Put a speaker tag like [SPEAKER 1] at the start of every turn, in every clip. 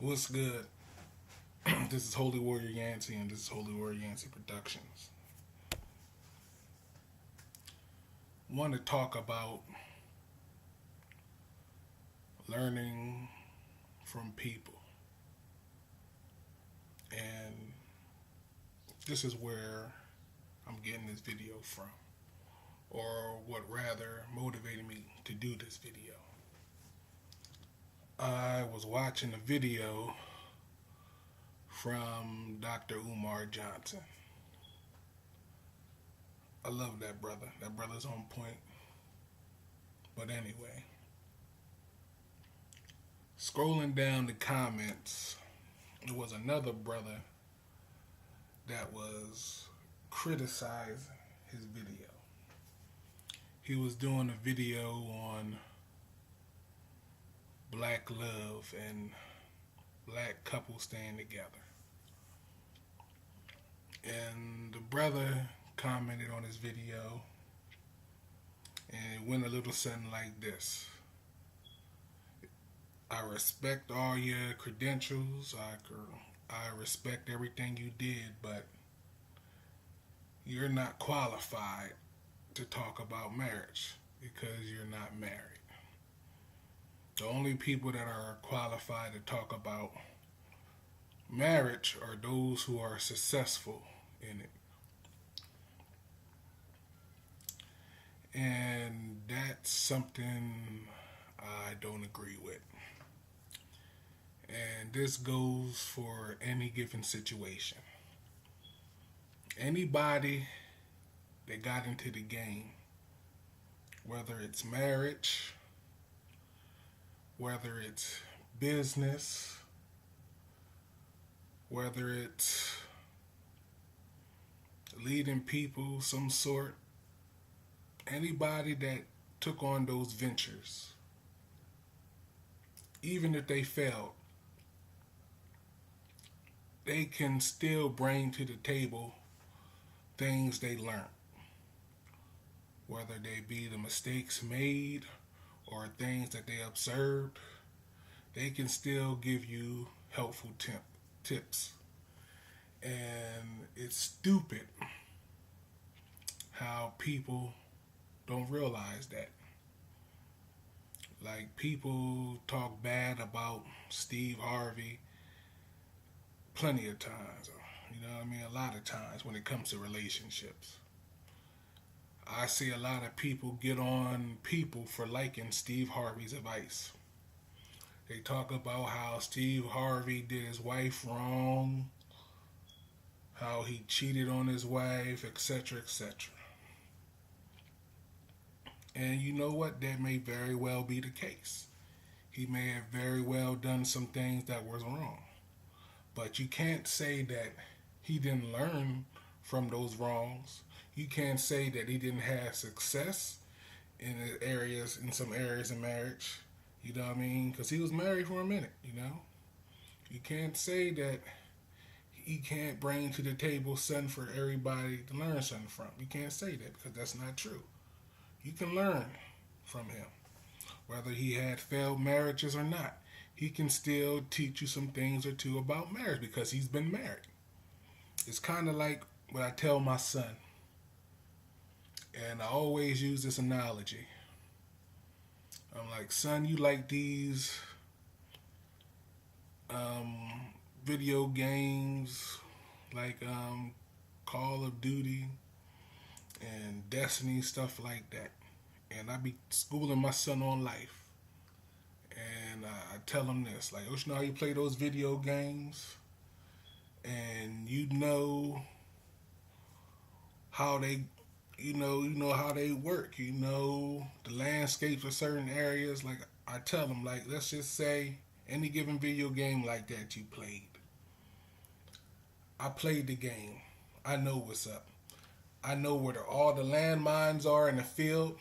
[SPEAKER 1] What's good? This is Holy Warrior Yancey, and this is Holy Warrior Yancey Productions. Want to talk about learning from people, and this is where I'm getting this video from, or what rather motivated me to do this video. I was watching a video from Dr. Umar Johnson. I love that brother. That brother's on point. But anyway, scrolling down the comments, there was another brother that was criticizing his video. He was doing a video on black love and black couples staying together. And the brother commented on his video, and it went a little something like this. I respect all your credentials. I respect everything you did, but you're not qualified to talk about marriage because you're not married. The only people that are qualified to talk about marriage are those who are successful in it. And that's something I don't agree with. And this goes for any given situation. Anybody that got into the game, whether it's marriage, whether it's business, whether it's leading people some sort, anybody that took on those ventures, even if they failed, they can still bring to the table things they learned, whether they be the mistakes made or things that they observed. They can still give you helpful tips. And it's stupid how people don't realize that. Like, people talk bad about Steve Harvey plenty of times. A lot of times when it comes to relationships. I see a lot of people get on people for liking Steve Harvey's advice. They talk about how Steve Harvey did his wife wrong, how he cheated on his wife, etc., etc. And you know what? That may very well be the case. He may have very well done some things that was wrong. But you can't say that he didn't learn from those wrongs. You can't say that he didn't have success in some areas of marriage. You know what I mean? Because he was married for a minute, You can't say that he can't bring to the table something for everybody to learn something from. You can't say that because that's not true. You can learn from him. Whether he had failed marriages or not, he can still teach you some things or two about marriage because he's been married. It's kind of like what I tell my son. And I always use this analogy. I'm like, son, you like these video games like Call of Duty and Destiny, stuff like that. And I be schooling my son on life. And I tell him this, like, you know how you play those video games? And you know how they how they work. You know the landscapes of certain areas. Like, I tell them, like, let's just say any given video game like that you played. I played the game. I know what's up. I know where all the landmines are in the field.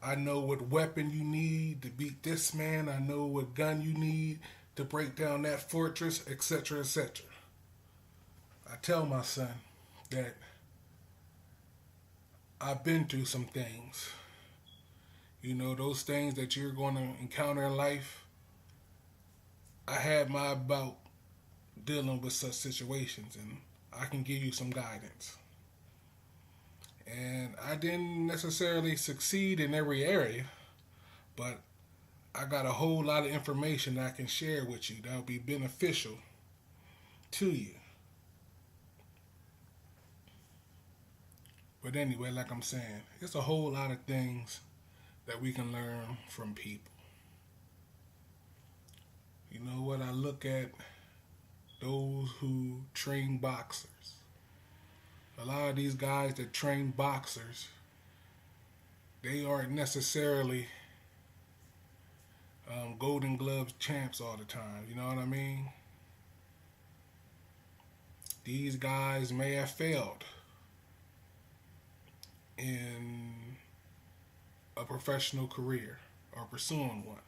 [SPEAKER 1] I know what weapon you need to beat this man. I know what gun you need to break down that fortress, etc., etc. I tell my son that I've been through some things. Those things that you're going to encounter in life, I had my bout dealing with such situations, and I can give you some guidance. And I didn't necessarily succeed in every area, but I got a whole lot of information that I can share with you that will be beneficial to you. But anyway, like I'm saying, it's a whole lot of things that we can learn from people. You know what? I look at those who train boxers. A lot of these guys that train boxers, they aren't necessarily Golden Gloves champs all the time. You know what I mean? These guys may have failed in a professional career or pursuing one.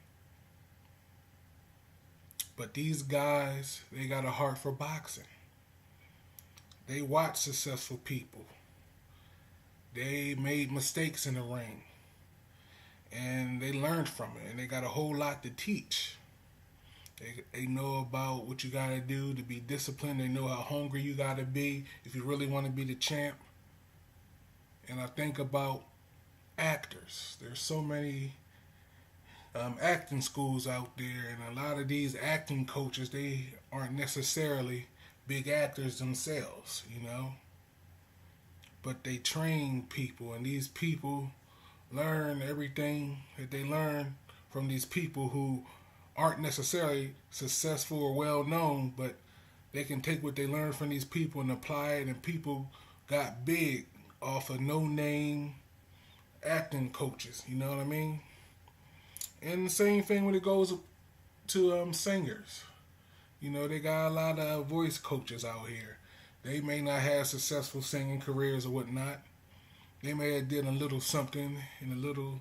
[SPEAKER 1] But these guys, they got a heart for boxing. They watch successful people. They made mistakes in the ring. And they learned from it. And they got a whole lot to teach. They know about what you got to do to be disciplined. They know how hungry you got to be if you really want to be the champ. And I think about actors. There's so many acting schools out there, and a lot of these acting coaches, they aren't necessarily big actors themselves, you know, but they train people, and these people learn everything that they learn from these people who aren't necessarily successful or well known, but they can take what they learned from these people and apply it, and people got big off of no name acting coaches, you know what I mean? And the same thing when it goes to singers. You know, they got a lot of voice coaches out here. They may not have successful singing careers or whatnot. They may have did a little something in a little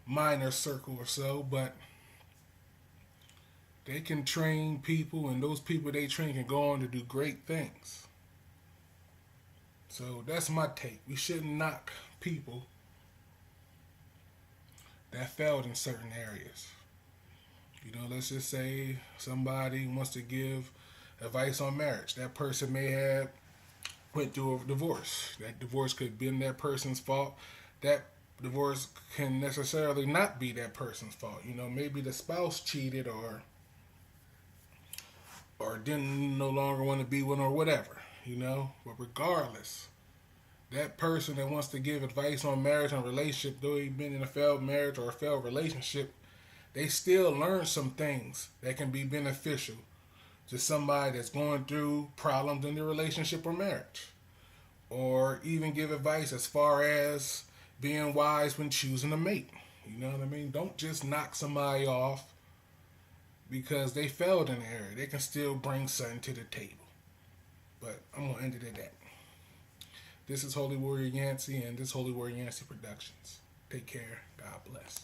[SPEAKER 1] minor circle or so, but they can train people, and those people they train can go on to do great things. So that's my take. We shouldn't knock people that failed in certain areas. You know, let's just say somebody wants to give advice on marriage. That person may have went through a divorce. That divorce could have been that person's fault. That divorce can necessarily not be that person's fault. You know, maybe the spouse cheated or didn't no longer want to be with or whatever, you know. But regardless, that person that wants to give advice on marriage and relationship, though he's been in a failed marriage or a failed relationship, they still learn some things that can be beneficial to somebody that's going through problems in their relationship or marriage. Or even give advice as far as being wise when choosing a mate. You know what I mean? Don't just knock somebody off because they failed in the area. They can still bring something to the table. But I'm going to end it at that. This is Holy Warrior Yancey, and this is Holy Warrior Yancey Productions. Take care. God bless.